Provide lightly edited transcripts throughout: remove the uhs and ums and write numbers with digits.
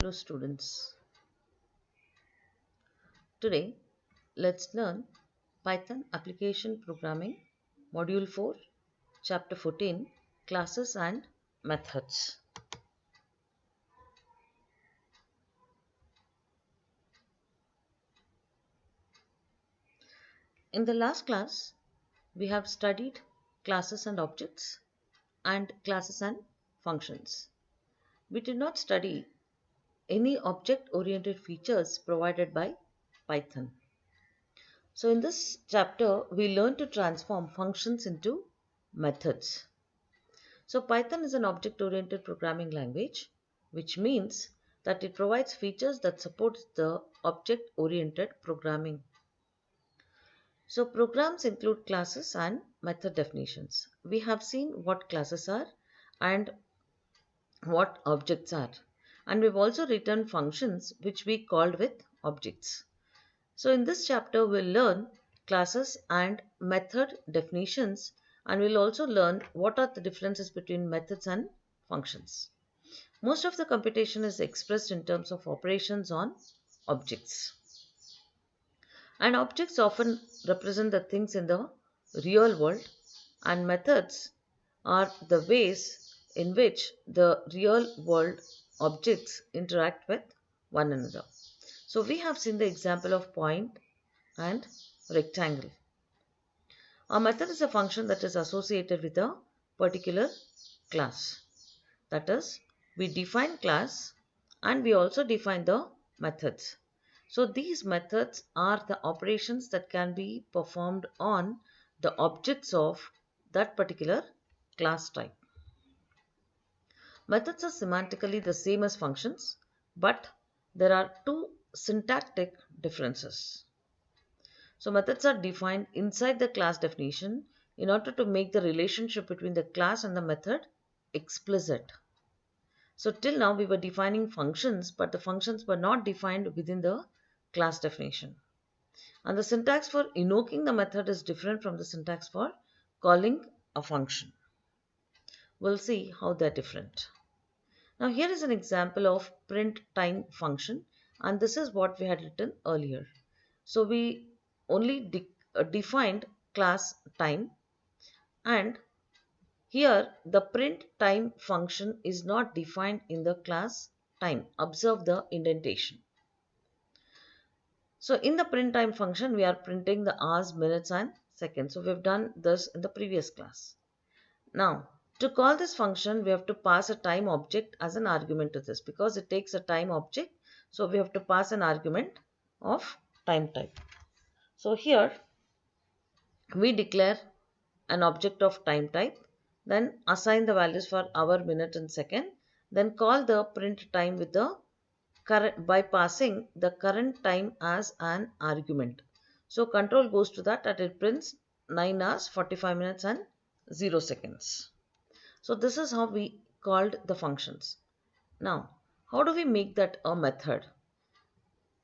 Hello students. Today let's learn Python Application Programming Module 4 Chapter 14 Classes and Methods. In the last class we have studied classes and objects and classes and functions. We did not study any object-oriented features provided by Python. So in this chapter, we learn to transform functions into methods. So Python is an object-oriented programming language, which means that it provides features that support the object-oriented programming. So programs include classes and method definitions. We have seen what classes are and what objects are. And we've also written functions which we called with objects. So in this chapter, we'll learn classes and method definitions, and we'll also learn what are the differences between methods and functions. Most of the computation is expressed in terms of operations on objects. And objects often represent the things in the real world, and methods are the ways in which the real world objects interact with one another. So we have seen the example of point and rectangle. A method is a function that is associated with a particular class. That is, we define class and we also define the methods. So these methods are the operations that can be performed on the objects of that particular class type. Methods are semantically the same as functions, but there are two syntactic differences. So methods are defined inside the class definition in order to make the relationship between the class and the method explicit. So till now we were defining functions, but the functions were not defined within the class definition. And the syntax for invoking the method is different from the syntax for calling a function. We'll see how they're different. Now here is an example of print time function, and this is what we had written earlier. So we only defined class time, and here the print time function is not defined in the class time. Observe the indentation. So in the print time function we are printing the hours, minutes and seconds. So we have done this in the previous class. Now to call this function we have to pass a time object as an argument to this, because it takes a time object. So we have to pass an argument of time type. So here we declare an object of time type, then assign the values for hour, minute and second, then call the print time with the current by passing the current time as an argument. So control goes to that and it prints 9 hours 45 minutes and 0 seconds. So this is how we called the functions. Now how do we make that a method?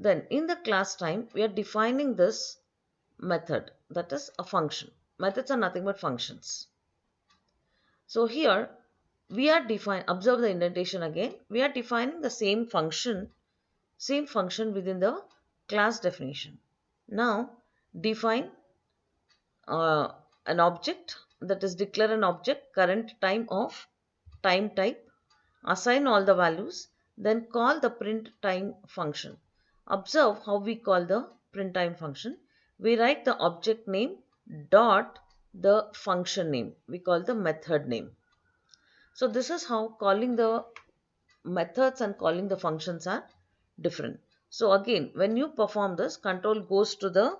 Then in the class time we are defining this method, that is a function. Methods are nothing but functions. So here we are defining, observe the indentation again, we are defining the same function within the class definition. Now define an object, that is declare an object current time of time type, assign all the values, then call the print time function. Observe how we call the print time function. We write the object name dot the function name. We call the method name. So this is how calling the methods and calling the functions are different. So again, when you perform this, control goes to the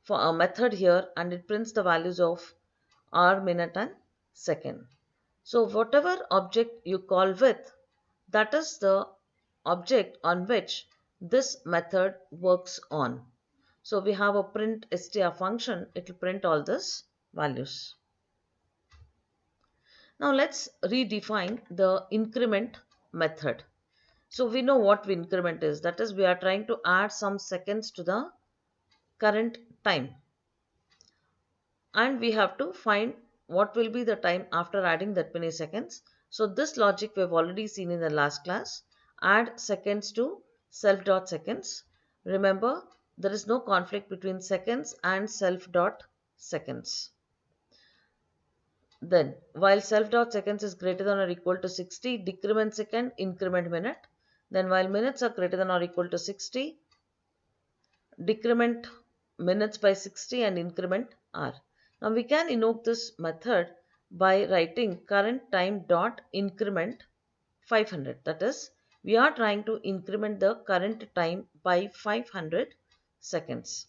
method here and it prints the values of hour, minute and second. So whatever object you call with, that is the object on which this method works on. So we have a print str function, it will print all these values. Now let's redefine the increment method. So we know what increment is, that is we are trying to add some seconds to the current time. And we have to find what will be the time after adding that many seconds. So this logic we have already seen in the last class, add seconds to self dot seconds. Remember, there is no conflict between seconds and self dot seconds. Then, while self dot seconds is greater than or equal to 60, decrement second, increment minute. Then, while minutes are greater than or equal to 60, decrement minutes by 60 and increment hour. Now, we can invoke this method by writing current time dot increment 500. That is, we are trying to increment the current time by 500 seconds.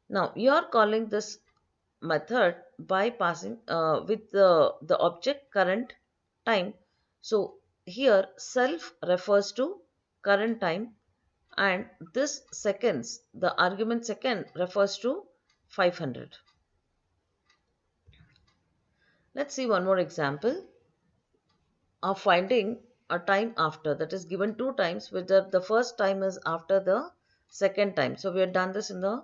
Now, you are calling this method by passing with the object current time. So here self refers to current time and this seconds, the argument second refers to 500. Let's see one more example of finding a time after, that is given two times, whether the first time is after the second time. So we have done this in the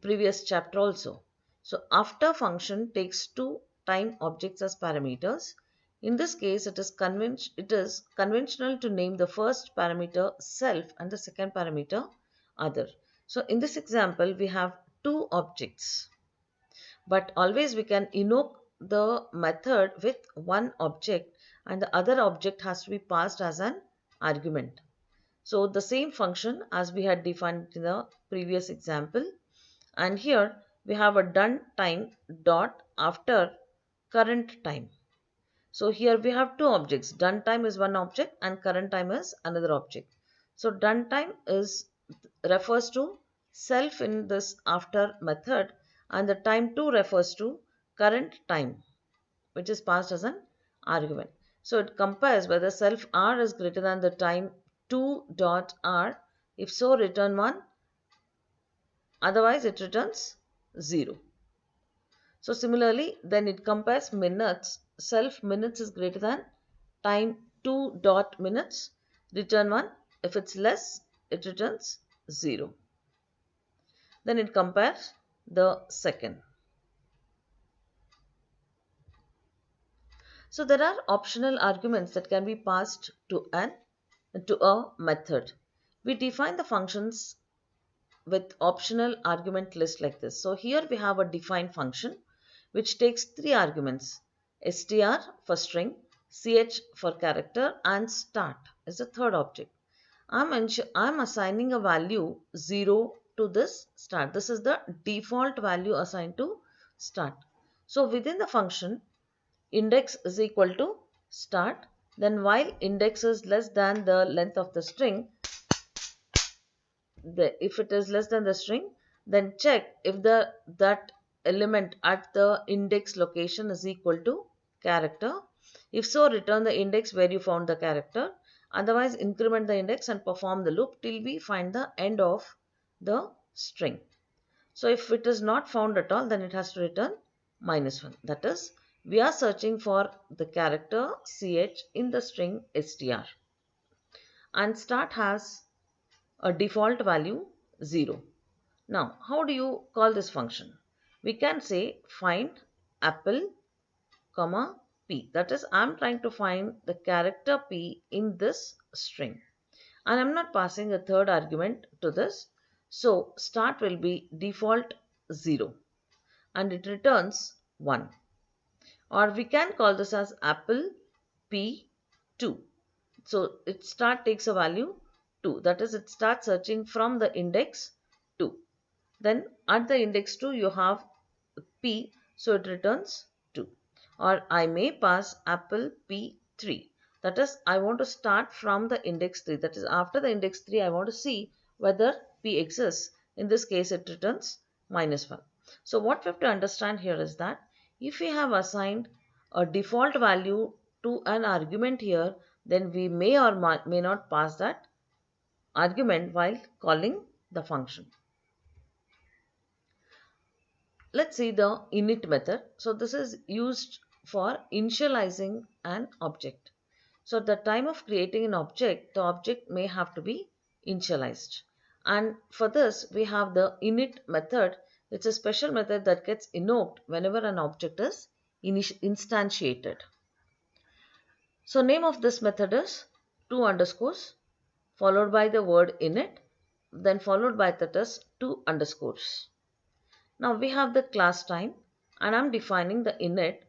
previous chapter also. So after function takes two time objects as parameters. In this case, it is conventional to name the first parameter self and the second parameter other. So in this example, we have two objects, but always we can invoke the method with one object and the other object has to be passed as an argument. So the same function as we had defined in the previous example, and here we have a done time dot after current time. So here we have two objects. Done time is one object and current time is another object. So done time is refers to self in this after method and the time 2 refers to current time, which is passed as an argument. So it compares whether self r is greater than the time 2 dot r. If so, return 1. Otherwise, it returns 0. So similarly, then it compares minutes. Self minutes is greater than time 2 dot minutes. Return 1. If it's less, it returns 0. Then it compares the second. So there are optional arguments that can be passed to a method. We define the functions with optional argument list like this. So here we have a defined function which takes three arguments: str for string, ch for character, and start is the third object. I'm assigning a value 0 to this start. This is the default value assigned to start. So within the function, index is equal to start. Then while index is less than the length of the string, if it is less than the string, then check if that element at the index location is equal to character. If so, return the index where you found the character. Otherwise, increment the index and perform the loop till we find the end of the string. So if it is not found at all, then it has to return -1. That is, we are searching for the character ch in the string str. And start has a default value 0. Now, how do you call this function? We can say find apple, comma, p. That is, I'm trying to find the character p in this string. And I'm not passing a third argument to this. So, start will be default 0 and it returns 1. Or we can call this as apple p2. So, it start takes a value 2. That is, it starts searching from the index 2. Then at the index 2 you have p, so it returns 2. Or I may pass apple p3. That is, I want to start from the index 3. That is, after the index 3 I want to see whether p exists. In this case it returns -1. So what we have to understand here is that if we have assigned a default value to an argument here, then we may or may not pass that argument while calling the function. Let's see the init method. So this is used for initializing an object. So at the time of creating an object, the object may have to be initialized. And for this, we have the init method. It's a special method that gets invoked whenever an object is instantiated. So name of this method is two underscores followed by the word init, then followed by that is two underscores. Now we have the class time and I'm defining the init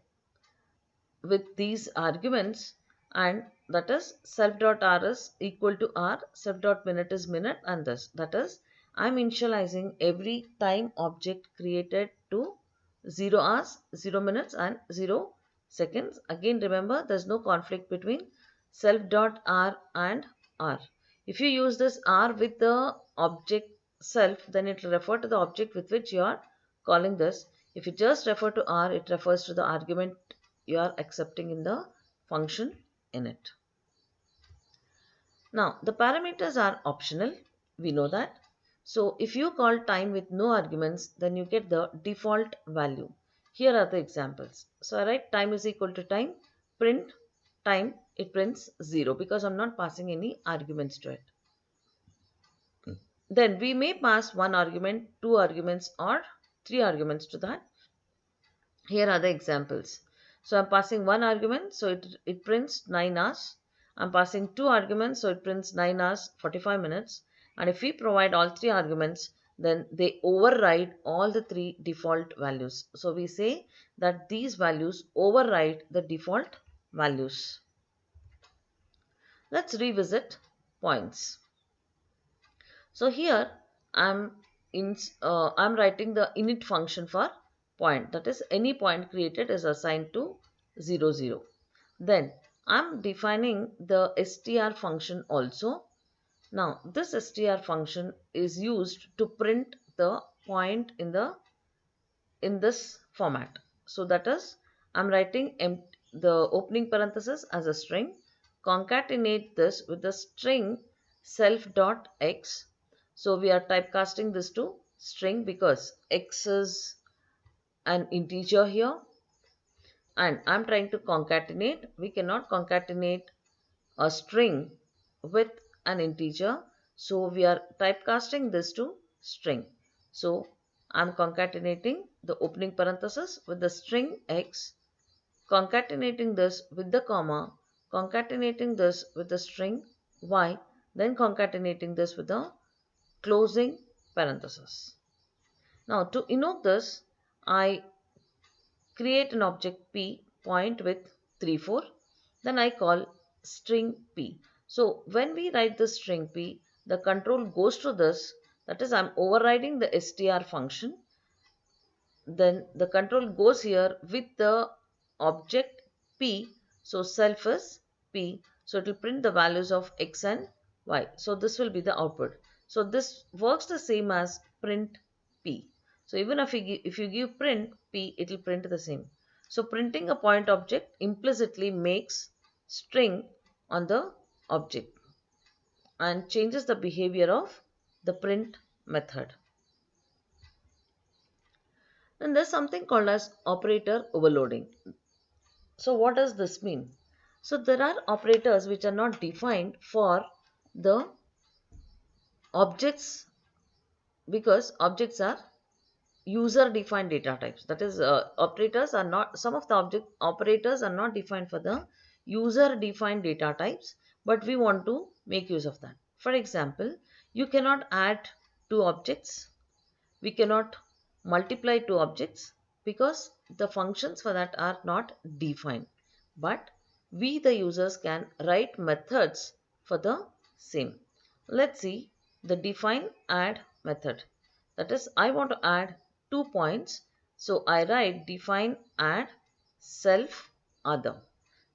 with these arguments, and that is self.rs equal to r, self.minute is minute, and this, that is I'm initializing every time object created to 0 hours, 0 minutes and 0 seconds. Again remember, there's no conflict between self.r and r. If you use this r with the object self, then it will refer to the object with which you are calling this. If you just refer to r, it refers to the argument you are accepting in the function init. Now the parameters are optional, we know that. So if you call time with no arguments, then you get the default value. Here are the examples. So I write time is equal to time, print time, it prints 0 because I'm not passing any arguments to it. Then we may pass one argument, two arguments or three arguments to that. Here are the examples. So I'm passing one argument, so it prints 9 hours. I'm passing two arguments, so it prints 9 hours 45 minutes. And if we provide all three arguments, then they override all the three default values. So we say that these values override the default values. Let's revisit points. So here I'm writing the init function for point, that is any point created is assigned to 0 0. Then I'm defining the str function also. Now this str function is used to print the point in this format. So that is I'm writing the opening parenthesis as a string, concatenate this with the string self.x. So we are typecasting this to string because x is an integer here, and I'm trying to concatenate. We cannot concatenate a string with an integer, so we are typecasting this to string. So I'm concatenating the opening parenthesis with the string x, concatenating this with the comma, concatenating this with the string y, then concatenating this with the closing parenthesis. Now to invoke this, I create an object p point with 3 4, then I call string p. So when we write the string p, the control goes to this, that is I'm overriding the str function, then the control goes here with the object p. So self is p, so it will print the values of x and y. So this will be the output. So this works the same as print p. So even if you give print p, it will print the same. So printing a point object implicitly makes string on the object and changes the behavior of the print method. Then there's something called as operator overloading. So what does this mean? So there are operators which are not defined for the objects because objects are user defined data types. That is operators are not, some of the operators are not defined for the user defined data types, but we want to make use of that. For example, you cannot add two objects, we cannot multiply two objects because the functions for that are not defined, but we the users can write methods for the same. Let's see the define add method. That is, I want to add 2 points, so I write define add self other.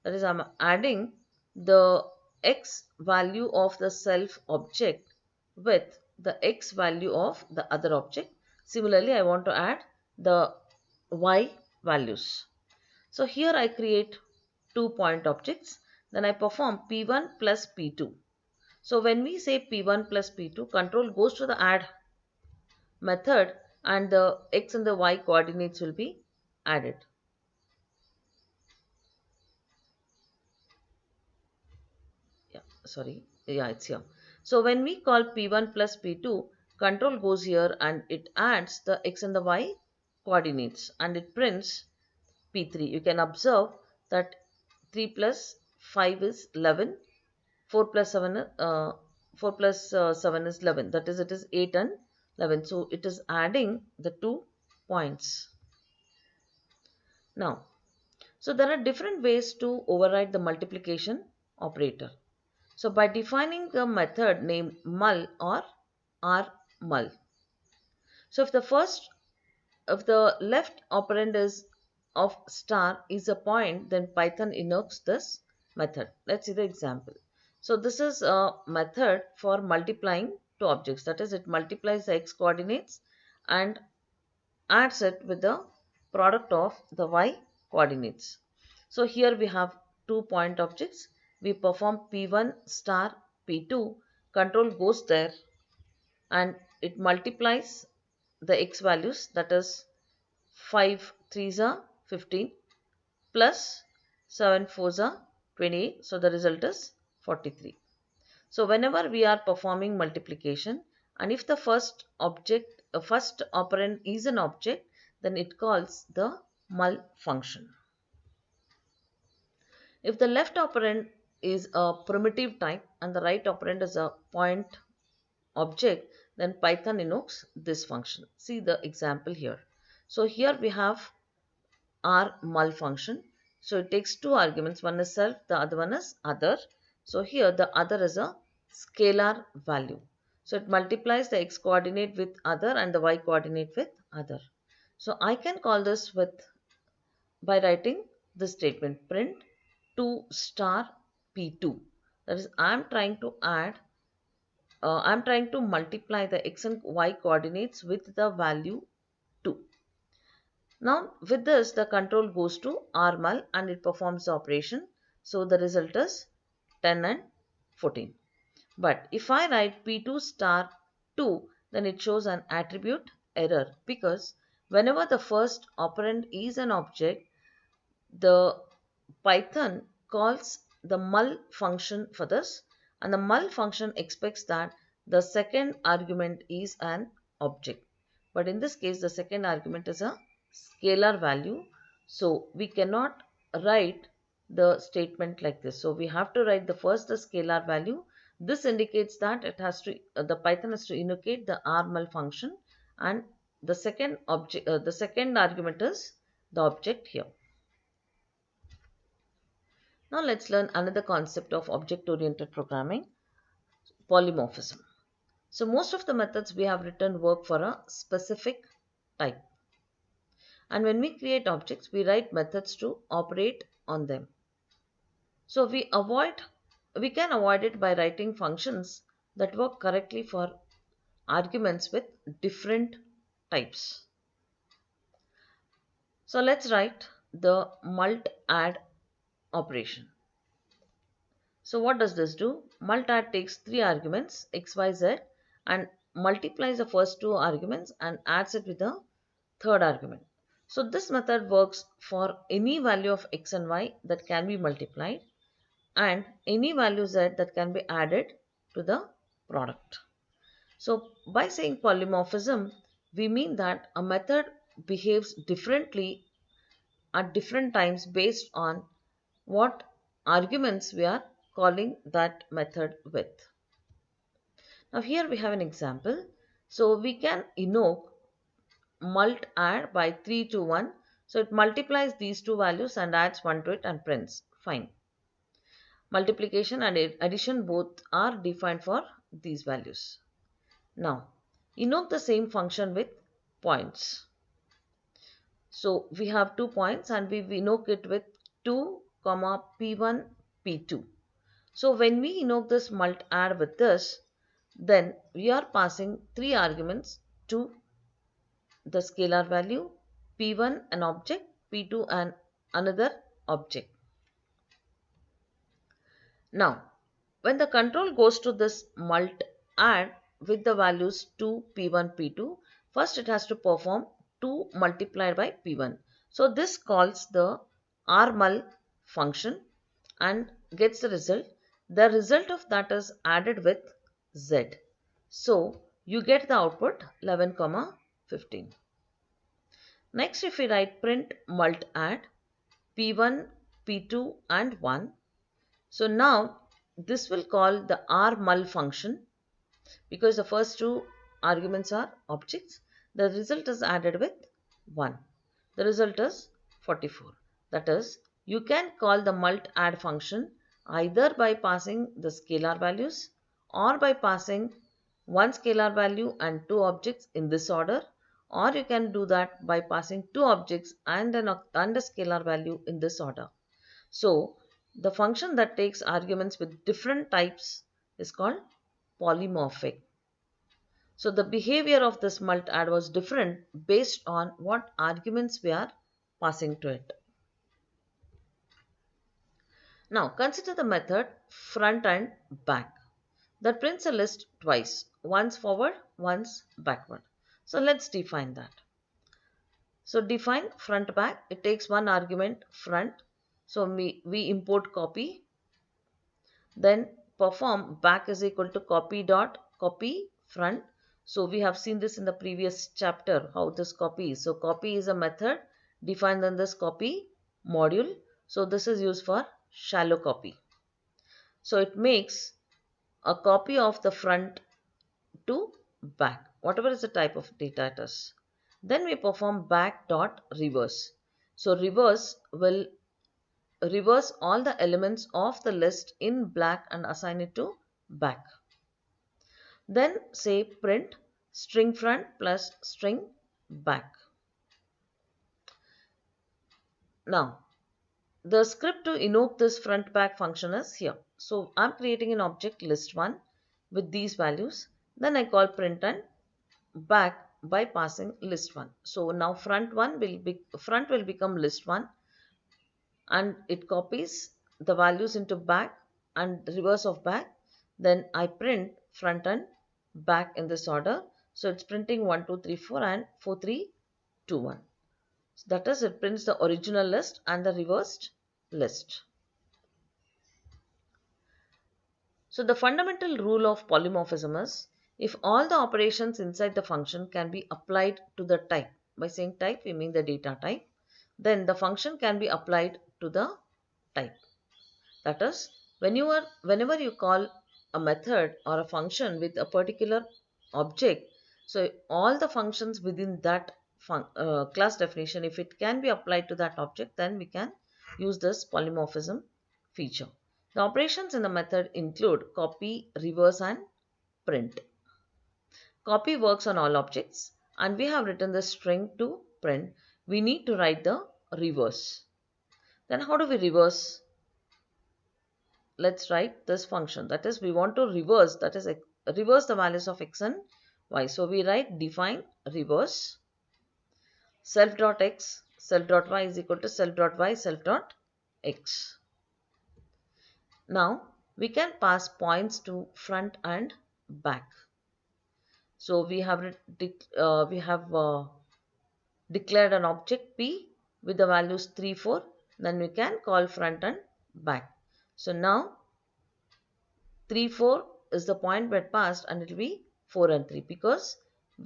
That is, I'm adding the x value of the self object with the x value of the other object. Similarly, I want to add the y values. So here I create 2 point objects, then I perform p1 plus p2. So when we say p1 plus p2, control goes to the add method and the x and the y coordinates will be added. It's here. So when we call p1 plus p2, control goes here and it adds the x and the y coordinates and it prints p3. You can observe that 3 plus 5 is 11, 4 plus 7, 4 plus 7 is 11. That is, it is 8 and 11. So it is adding the 2 points. Now, so there are different ways to override the multiplication operator. So by defining the method named mul or rmul. So if the left operand is of star is a point, then Python invokes this method. Let's see the example. So this is a method for multiplying two objects. That is, it multiplies the x coordinates and adds it with the product of the y coordinates. So here we have 2 point objects. We perform P1 star P2. Control goes there and it multiplies the x values, that is 5 3s are 15 plus 7 4s are 28. So the result is 43. So whenever we are performing multiplication and if the first operand is an object, then it calls the mul function. If the left operand is a primitive type and the right operand is a point object, then Python invokes this function. See the example here. So here we have our mul function. So it takes two arguments. One is self, the other one is other. So here the other is a scalar value. So it multiplies the x coordinate with other and the y coordinate with other. So I can call this with by writing this statement print 2 star p2. That is, I'm trying to multiply the x and y coordinates with the value 2. Now with this the control goes to rmul and it performs the operation. So the result is 10 and 14. But if I write p2 star 2, then it shows an attribute error because whenever the first operand is an object, the Python calls the mul function for this, and the mul function expects that the second argument is an object. But in this case, the second argument is a scalar value. So we cannot write the statement like this. So we have to write the scalar value. This indicates that the Python has to indicate the rmul function, and the second argument is the object here. Now let's learn another concept of object-oriented programming, polymorphism. So most of the methods we have written work for a specific type. And when we create objects, we write methods to operate on them. So we can avoid it by writing functions that work correctly for arguments with different types. So let's write the mult-add operation. So what does this do? Mult-add takes 3 arguments x, y, z and multiplies the first 2 arguments and adds it with the third argument. So this method works for any value of x and y that can be multiplied and any value z that can be added to the product. So by saying polymorphism, we mean that a method behaves differently at different times based on what arguments we are calling that method with. Now here we have an example. So we can invoke mult add by 3 to 1. So it multiplies these two values and adds 1 to it and prints. Fine. Multiplication and addition both are defined for these values. Now invoke the same function with points. So we have 2 points and we invoke it with 2, P1, P2. So when we invoke this mult add with this, then we are passing 3 arguments to the scalar value, P1 an object, P2 and another object. Now when the control goes to this mult add with the values 2, P1, P2, first it has to perform 2 multiplied by P1. So this calls the rmul function and gets the result. The result of that is added with z. So you get the output 11, 15. Next, if we write print mult add P1, P2 and 1. So now this will call the R-mul function because the first two arguments are objects. The result is added with 1. The result is 44. That is, you can call the mult-add function either by passing the scalar values or by passing one scalar value and two objects in this order, or you can do that by passing two objects and a scalar value in this order. So, the function that takes arguments with different types is called polymorphic. So the behavior of this mult-add was different based on what arguments we are passing to it. Now consider the method front and back that prints a list twice, once forward, once backward. So let's define that. So define front back. It takes one argument front. So we import copy. Then perform back is equal to copy dot copy front. So we have seen this in the previous chapter how this copy is. So copy is a method defined in this copy module. So this is used for shallow copy. So it makes a copy of the front to back, whatever is the type of data it is. Then we perform back dot reverse. So reverse will reverse all the elements of the list in black and assign it to back. Then say print string front plus string back. Now the script to invoke this front back function is here. So I'm creating an object list1 with these values. Then I call print and back by passing list1. So now front will become list1 and it copies the values into back and reverse of back. Then I print front and back in this order. So it's printing 1, 2, 3, 4 and 4, 3, 2, 1. So that is, it prints the original list and the reversed list. So the fundamental rule of polymorphism is if all the operations inside the function can be applied to the type. By saying type we mean the data type. Then the function can be applied to the type. That is, whenever you call a method or a function with a particular object, so all the functions within that class definition, if it can be applied to that object, then we can use this polymorphism feature. The operations in the method include copy, reverse and print. Copy works on all objects and we have written the string to print. We need to write the reverse. Then how do we reverse? Let's write this function, that is we want to reverse, that is reverse the values of x and y. So we write define reverse self.x self.y is equal to self.y self.x. Now we can pass points to front and back. So we have declared an object p with the values 3, 4. Then we can call front and back. So now 3, 4 is the point that passed and it will be 4 and 3 because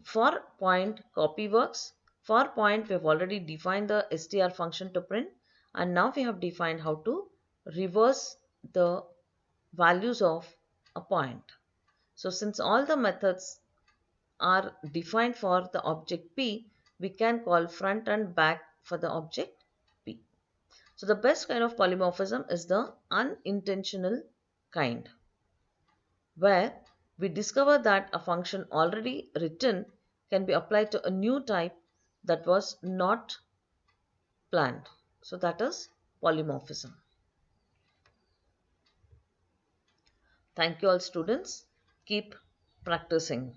for point copy works. For point we have already defined the str function to print and now we have defined how to reverse the values of a point. So since all the methods are defined for the object p, we can call front and back for the object p. So the best kind of polymorphism is the unintentional kind, where we discover that a function already written can be applied to a new type that was not planned. So that is polymorphism. Thank you all students. Keep practicing.